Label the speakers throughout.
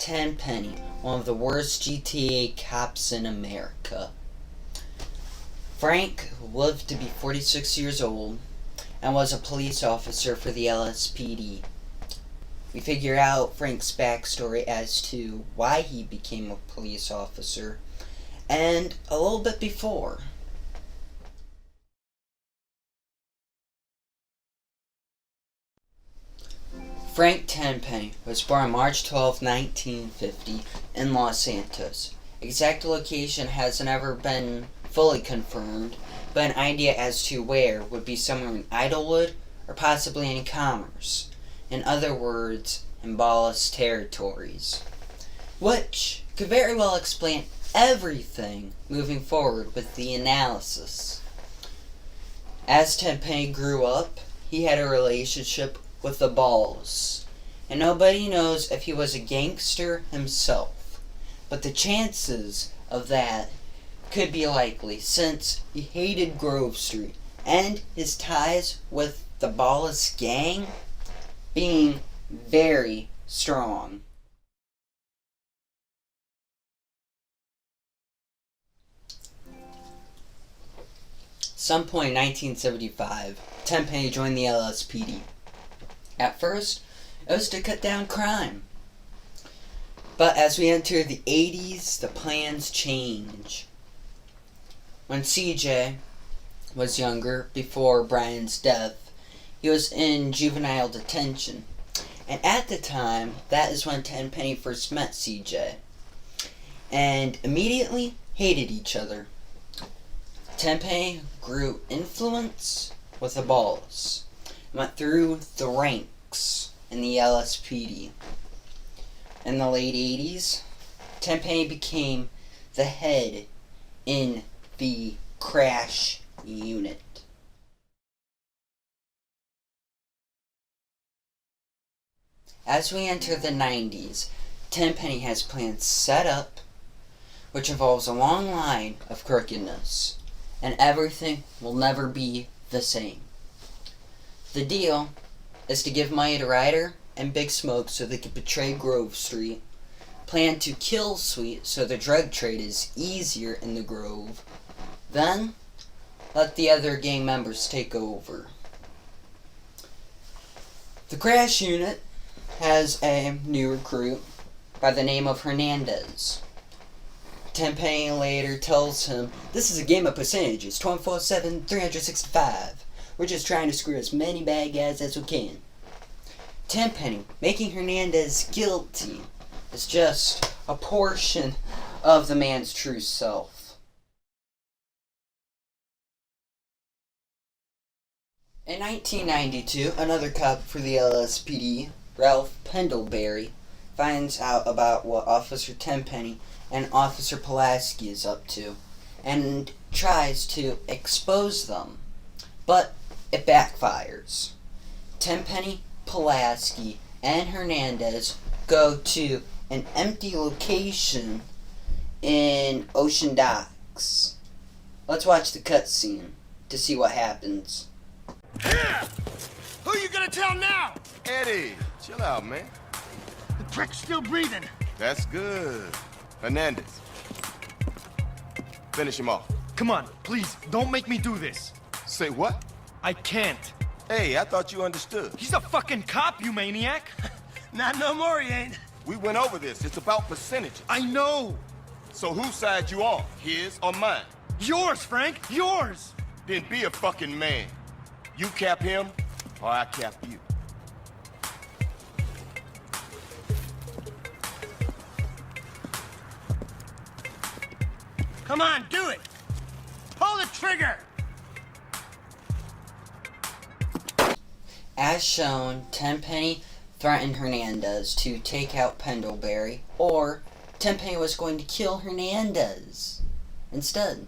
Speaker 1: Tenpenny, one of the worst GTA cops in America. Frank lived to be 46 years old and was a police officer for the LSPD. We figure out Frank's backstory as to why he became a police officer and a little bit before. Frank Tenpenny was born March 12, 1950 in Los Santos. Exact location hasn't ever been fully confirmed, but an idea as to where would be somewhere in Idlewood or possibly in Commerce. In other words, in Ballas territories. Which could very well explain everything moving forward with the analysis. As Tenpenny grew up, he had a relationship with the Ballas, and nobody knows if he was a gangster himself, but the chances of that could be likely since he hated Grove Street and his ties with the Ballas gang being very strong. Some point in 1975, Tenpenny joined the LSPD. At first, it was to cut down crime. But as we enter the 80s, the plans change. When CJ was younger, before Brian's death, he was in juvenile detention. And at the time, that is when Tenpenny first met CJ. And immediately hated each other. Tenpenny grew influence with the Ballas. Went through the ranks in the LSPD. In the late 80s, Tenpenny became the head in the crash unit. As we enter the 90s, Tenpenny has plans set up, which involves a long line of crookedness, and everything will never be the same. The deal is to give money to Ryder and Big Smoke so they can betray Grove Street, plan to kill Sweet so the drug trade is easier in the Grove, then let the other gang members take over. The crash unit has a new recruit by the name of Hernandez. Tenpenny later tells him, "This is a game of percentages, 24/7, 365. We're just trying to screw as many bad guys as we can." Tenpenny making Hernandez guilty is just a portion of the man's true self. In 1992, another cop for the LSPD, Ralph Pendlebury, finds out about what Officer Tenpenny and Officer Pulaski is up to, and tries to expose them. But it backfires. Tenpenny, Pulaski, and Hernandez go to an empty location in Ocean Docks. Let's watch the cutscene to see what happens.
Speaker 2: Here! Who are you gonna tell now?
Speaker 3: Eddie, chill out, man.
Speaker 2: The prick's still breathing.
Speaker 3: That's good. Hernandez. Finish him off.
Speaker 2: Come on, please, don't make me do this.
Speaker 3: Say what?
Speaker 2: I can't.
Speaker 3: Hey, I thought you understood.
Speaker 2: He's a fucking cop, you maniac. Not no more, he ain't.
Speaker 3: We went over this. It's about percentages.
Speaker 2: I know.
Speaker 3: So whose side you on? His or mine?
Speaker 2: Yours, Frank, yours.
Speaker 3: Then be a fucking man. You cap him, or I cap you.
Speaker 2: Come on, do it. Pull the trigger.
Speaker 1: As shown, Tenpenny threatened Hernandez to take out Pendlebury, or Tenpenny was going to kill Hernandez instead.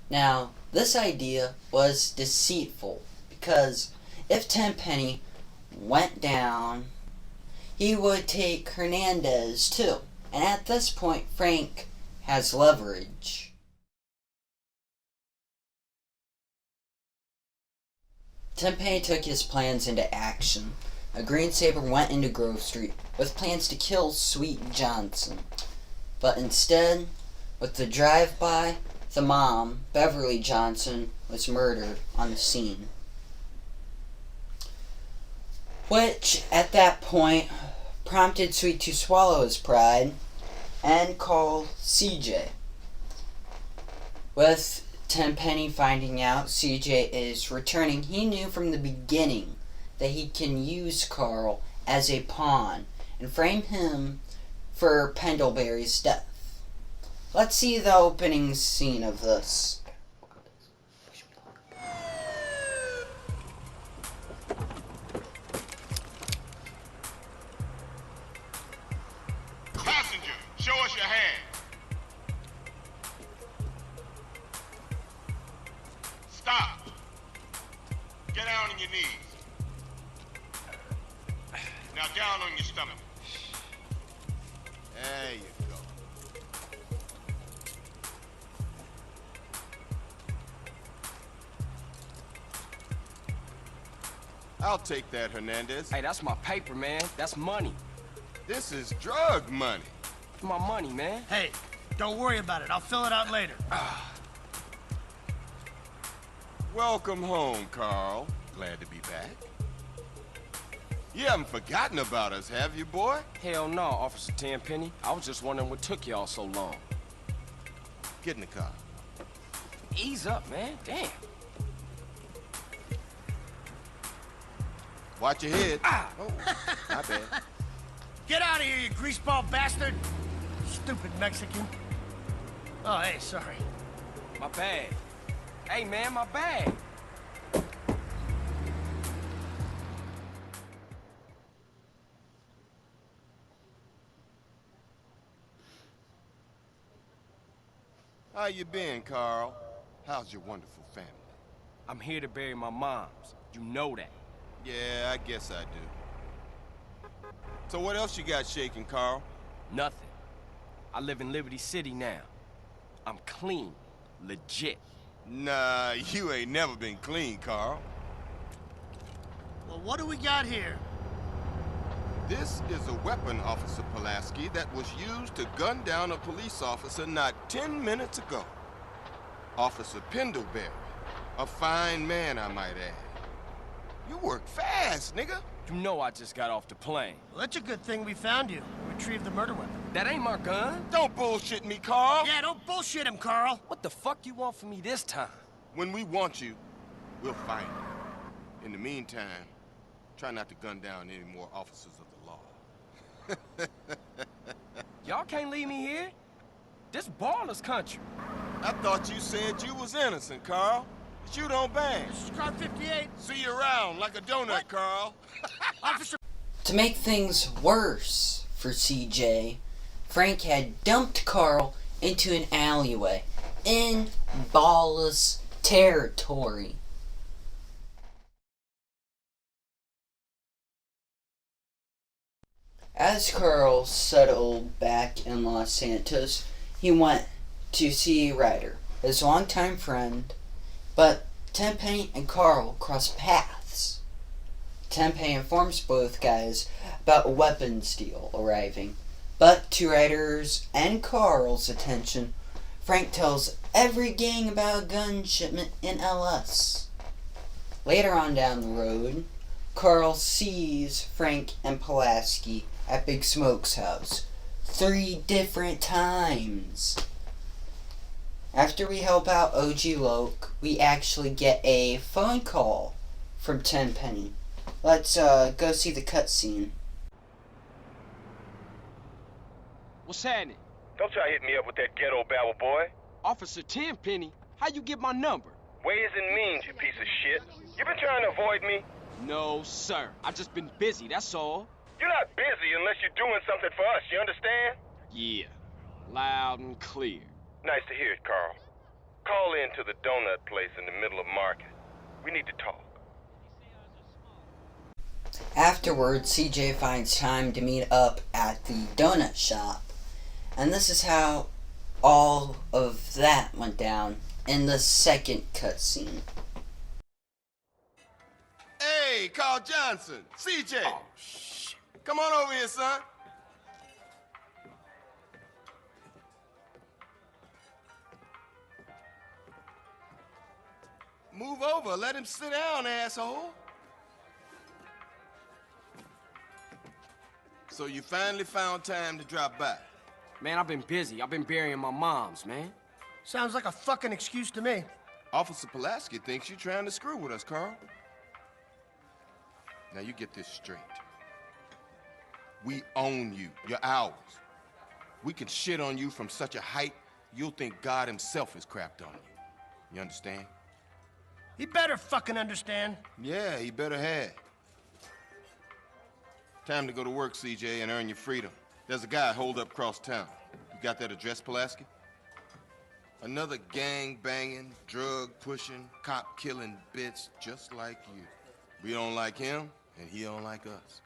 Speaker 1: Now, this idea was deceitful, because if Tenpenny went down, he would take Hernandez too. And at this point, Frank has leverage. Tenpenny took his plans into action. a Green Saber went into Grove Street with plans to kill Sweet Johnson. But instead, with the drive-by, the mom, Beverly Johnson, was murdered on the scene. Which, at that point, prompted Sweet to swallow his pride and call CJ. With Tenpenny finding out CJ is returning, he knew from the beginning that he can use Carl as a pawn and frame him for Pendlebury's death. Let's see the opening scene of this.
Speaker 3: Passenger, show us your hand. Stop. Get down on your knees. Now down on your stomach. There you go. I'll take that, Hernandez.
Speaker 4: Hey, that's my paper, man. That's money.
Speaker 3: This is drug money.
Speaker 4: It's my money, man.
Speaker 2: Hey, don't worry about it. I'll fill it out later.
Speaker 3: Welcome home, Carl. Glad to be back. You haven't forgotten about us, have you, boy?
Speaker 4: Hell no, Officer Tenpenny. I was just wondering what took y'all so long.
Speaker 3: Get in the car.
Speaker 4: Ease up, man. Damn.
Speaker 3: Watch your head.
Speaker 4: Ah.
Speaker 3: Oh, my bad.
Speaker 2: Get out of here, you greaseball bastard! Stupid Mexican. Oh, hey, sorry.
Speaker 4: My bag. Hey, man, my bag.
Speaker 3: How you been, Carl? How's your wonderful family?
Speaker 4: I'm here to bury my moms. You know that.
Speaker 3: Yeah, I guess I do. So what else you got shaking, Carl?
Speaker 4: Nothing. I live in Liberty City now. I'm clean. Legit.
Speaker 3: Nah, you ain't never been clean, Carl.
Speaker 2: Well, what do we got here?
Speaker 3: This is a weapon, Officer Pulaski, that was used to gun down a police officer not 10 minutes ago. Officer Pendlebury. A fine man, I might add. You work fast, nigga.
Speaker 4: You know I just got off the plane.
Speaker 2: Well, that's a good thing we found you. Retrieved the murder weapon.
Speaker 4: That ain't my gun.
Speaker 3: Don't bullshit me, Carl.
Speaker 2: Yeah, don't bullshit him, Carl.
Speaker 4: What the fuck you want from me this time?
Speaker 3: When we want you, we'll find you. In the meantime, try not to gun down any more officers of the law.
Speaker 4: Y'all can't leave me here. This baller's country.
Speaker 3: I thought you said you was innocent, Carl. But you don't bang.
Speaker 2: This is car 58.
Speaker 3: See you around like a donut,
Speaker 2: What?
Speaker 3: Carl.
Speaker 2: Officer...
Speaker 1: To make things worse for CJ, Frank had dumped Carl into an alleyway in ballless territory. As Carl settled back in Los Santos, he went to see Ryder, his longtime friend, but Tenpenny and Carl crossed paths. Tenpenny informs both guys about a weapons deal arriving, but to Ryder's and Carl's attention, Frank tells every gang about a gun shipment in LS. Later on down the road, Carl sees Frank and Pulaski at Big Smoke's house 3 different times. After we help out OG Loke, we actually get a phone call from Tenpenny. Let's go see the cutscene.
Speaker 4: What's happening?
Speaker 5: Don't try to hit me up with that ghetto babble, boy.
Speaker 4: Officer Tenpenny, how you get my number?
Speaker 5: Ways and means, you piece of shit. You been trying to avoid me?
Speaker 4: No, sir. I just been busy, that's all.
Speaker 5: You're not busy unless you're doing something for us, you understand?
Speaker 4: Yeah. Loud and clear.
Speaker 5: Nice to hear it, Carl. Call in to the donut place in the middle of Market. We need to talk.
Speaker 1: Afterwards, CJ finds time to meet up at the donut shop. And this is how all of that went down in the second cutscene.
Speaker 3: Hey, Hey, Carl Johnson. CJ.
Speaker 4: Oh, shit.
Speaker 3: Come on over here, son. Move over. Let him sit down, asshole. So you finally found time to drop by.
Speaker 4: Man, I've been busy. I've been burying my moms, man.
Speaker 2: Sounds like a fucking excuse to me.
Speaker 3: Officer Pulaski thinks you're trying to screw with us, Carl. Now you get this straight. We own you. You're ours. We can shit on you from such a height, you'll think God himself has crapped on you. You understand?
Speaker 2: He better fucking understand.
Speaker 3: Yeah, he better have. Time to go to work, CJ, and earn your freedom. There's a guy holed up across town. You got that address, Pulaski? Another gang-banging, drug-pushing, cop-killing bitch just like you. We don't like him, and he don't like us.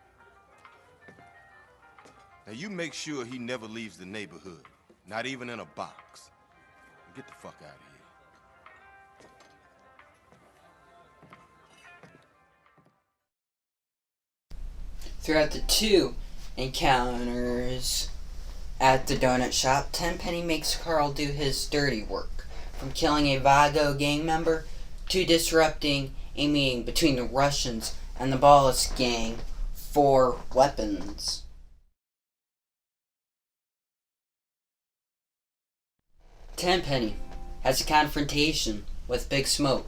Speaker 3: Now, you make sure he never leaves the neighborhood, not even in a box. Get the fuck out of here.
Speaker 1: Throughout the two encounters at the donut shop, Tenpenny makes Carl do his dirty work, from killing a Vago gang member to disrupting a meeting between the Russians and the Ballas gang for weapons. Tenpenny has a confrontation with Big Smoke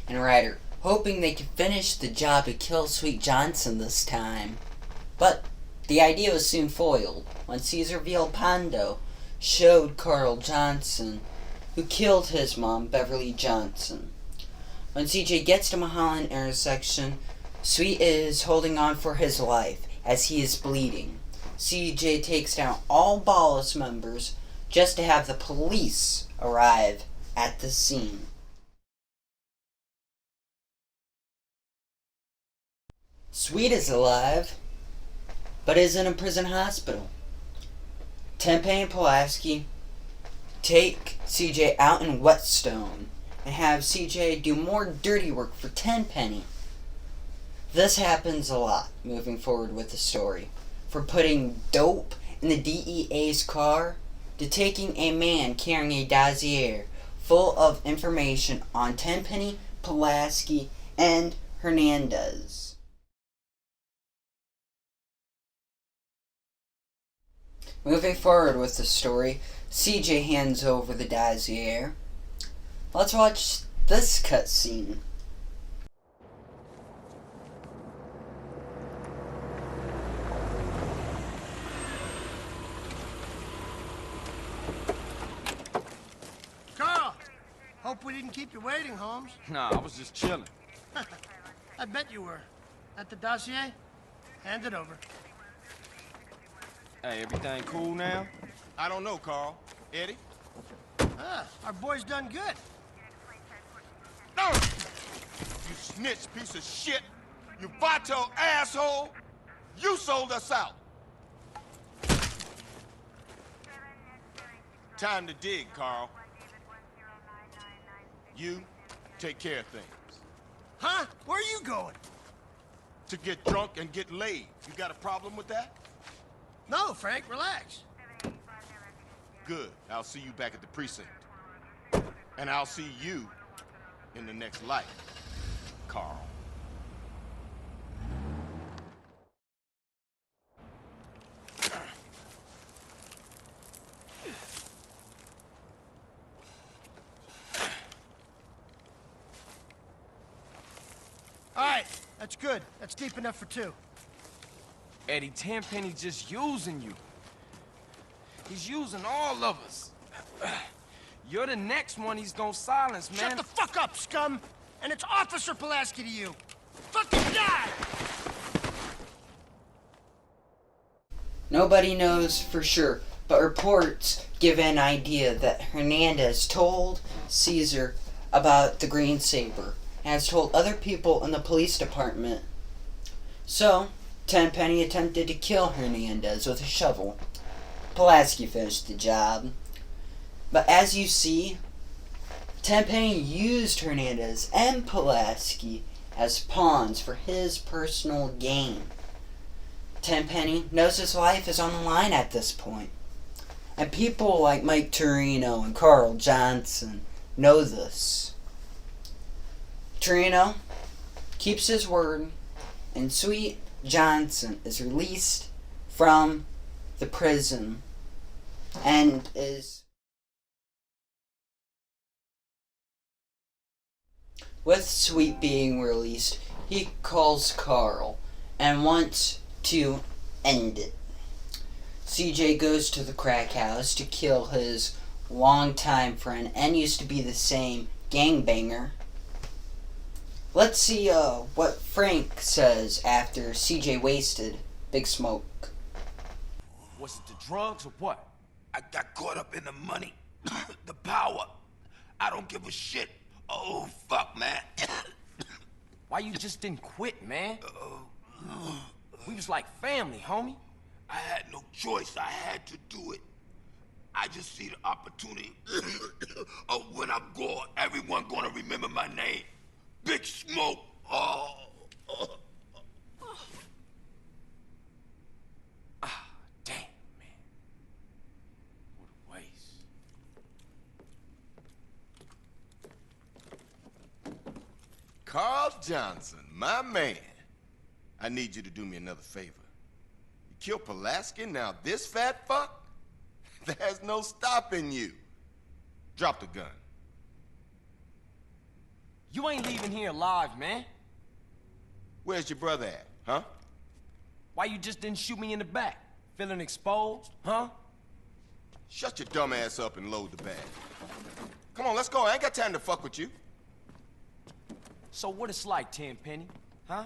Speaker 1: and Ryder, hoping they can finish the job to kill Sweet Johnson this time. But the idea was soon foiled when Cesar Villalpando showed Carl Johnson, who killed his mom, Beverly Johnson. When CJ gets to Mulholland intersection, Sweet is holding on for his life as he is bleeding. CJ takes down all Ballas members just to have the police arrive at the scene. Sweet is alive, but is in a prison hospital. Tenpenny and Pulaski take CJ out in Whetstone and have CJ do more dirty work for Tenpenny. This happens a lot moving forward with the story. For putting dope in the DEA's car, to taking a man carrying a dossier full of information on Tenpenny, Pulaski, and Hernandez. Moving forward with the story, CJ hands over the dossier. Let's watch this cutscene.
Speaker 2: Carl, hope we didn't keep you waiting, Holmes.
Speaker 4: Nah, I was just chilling.
Speaker 2: I bet you were. At the dossier? Hand it over.
Speaker 4: Hey, everything cool now?
Speaker 3: I don't know, Carl. Eddie?
Speaker 2: Ah, our boy's done good.
Speaker 3: No! You snitch piece of shit! You vato asshole! You sold us out! Time to dig, Carl. You take care of things.
Speaker 2: Huh? Where are you going?
Speaker 3: To get drunk and get laid. You got a problem with that?
Speaker 2: No, Frank, relax.
Speaker 3: Good. I'll see you back at the precinct. And I'll see you in the next life, Carl.
Speaker 2: All right, that's good. That's deep enough for two.
Speaker 4: Eddie, Tenpenny just using you. He's using all of us. You're the next one he's gonna silence, man.
Speaker 2: Shut the fuck up, scum! And it's Officer Pulaski to you. Fucking die!
Speaker 1: Nobody knows for sure, but reports give an idea that Hernandez told Caesar about the Green Saber and has told other people in the police department. So, Tenpenny attempted to kill Hernandez with a shovel. Pulaski finished the job. But as you see, Tenpenny used Hernandez and Pulaski as pawns for his personal gain. Tenpenny knows his life is on the line at this point. And people like Mike Torino and Carl Johnson know this. Torino keeps his word, and Sweet Johnson is released from the prison and is with Sweet being released, he calls Carl and wants to end it. CJ goes to the crack house to kill his longtime friend and used to be the same gangbanger. Let's see what Frank says after CJ wasted Big Smoke.
Speaker 4: Was it the drugs or what?
Speaker 6: I got caught up in the money, the power. I don't give a shit. Oh, fuck, man.
Speaker 4: Why you just didn't quit, man? We was like family, homie.
Speaker 6: I had no choice. I had to do it. I just see the opportunity of when I'm gone, everyone gonna remember my name. Big Smoke. Oh.
Speaker 4: Damn, man. What a waste.
Speaker 3: Carl Johnson, my man. I need you to do me another favor. You killed Pulaski, now this fat fuck? There's no stopping you. Drop the gun.
Speaker 4: You ain't leaving here alive, man.
Speaker 3: Where's your brother at, huh?
Speaker 4: Why you just didn't shoot me in the back? Feeling exposed, huh?
Speaker 3: Shut your dumb ass up and load the bag. Come on, let's go. I ain't got time to fuck with you.
Speaker 4: So what it's like, Tenpenny, huh?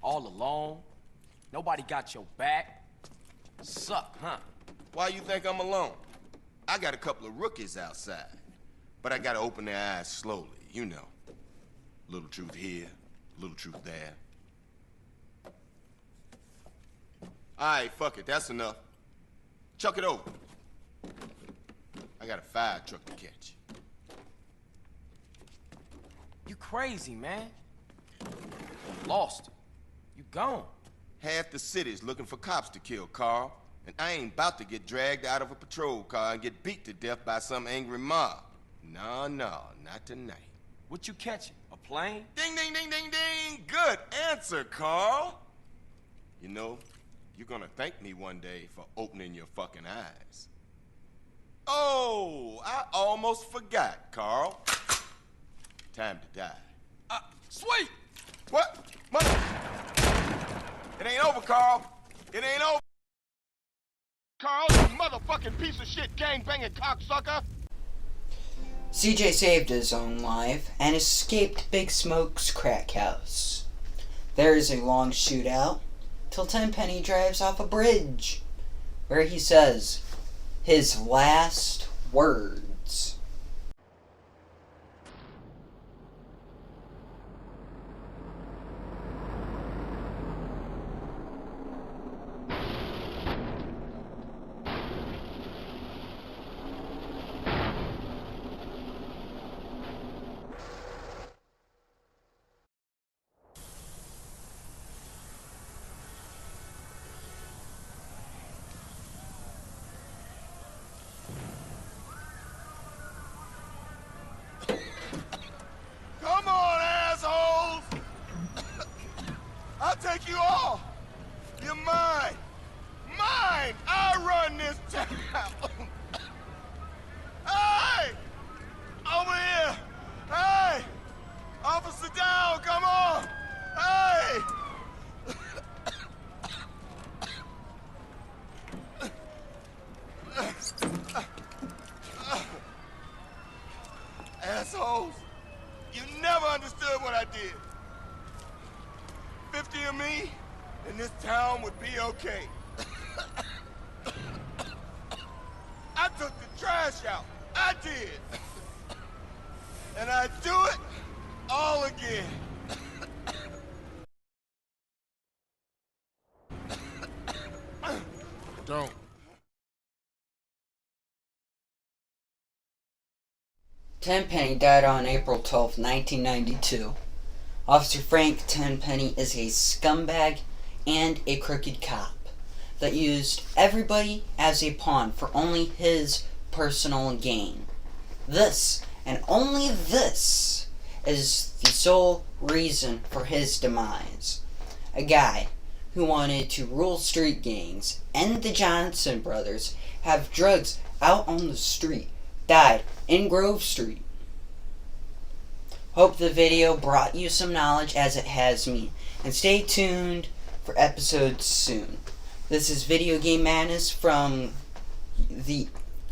Speaker 4: All alone? Nobody got your back? Suck, huh?
Speaker 3: Why you think I'm alone? I got a couple of rookies outside. But I gotta open their eyes slowly, you know. Little truth here, little truth there. Alright, fuck it, that's enough. Chuck it over. I got a fire truck to catch.
Speaker 4: You crazy, man. Lost it. You gone.
Speaker 3: Half the city's looking for cops to kill, Carl. And I ain't about to get dragged out of a patrol car and get beat to death by some angry mob. No, not tonight.
Speaker 4: What you catching? A plane?
Speaker 3: Ding, ding, ding, ding, ding! Good answer, Carl! You know, you're gonna thank me one day for opening your fucking eyes. Oh, I almost forgot, Carl. Time to die.
Speaker 4: Sweet!
Speaker 3: What? Mother... It ain't over, Carl. It ain't over. Carl, you motherfucking piece of shit gangbanging cocksucker!
Speaker 1: CJ saved his own life and escaped Big Smoke's crack house. There is a long shootout till Tenpenny drives off a bridge, where he says his last words.
Speaker 3: Come on, assholes! I'll take you all! You're mine! Mine! I run this town! Hey! Over here! Hey! Officer down, come on! Hey! Assholes! You never understood what I did. 50 of me, and this town would be okay. I took the trash out. I did. And I do it all again.
Speaker 6: Don't.
Speaker 1: Tenpenny died on April 12, 1992. Officer Frank Tenpenny is a scumbag and a crooked cop that used everybody as a pawn for only his personal gain. This, and only this, is the sole reason for his demise. A guy who wanted to rule street gangs, end the Johnson brothers, have drugs out on the street, died in Grove Street. Hope the video brought you some knowledge as it has me, and stay tuned for episodes soon. This is Video Game Madness from the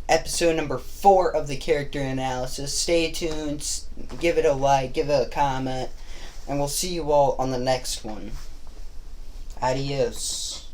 Speaker 1: episode number 4 of the character analysis. Stay tuned, give it a like, give it a comment, and we'll see you all on the next one. Adios.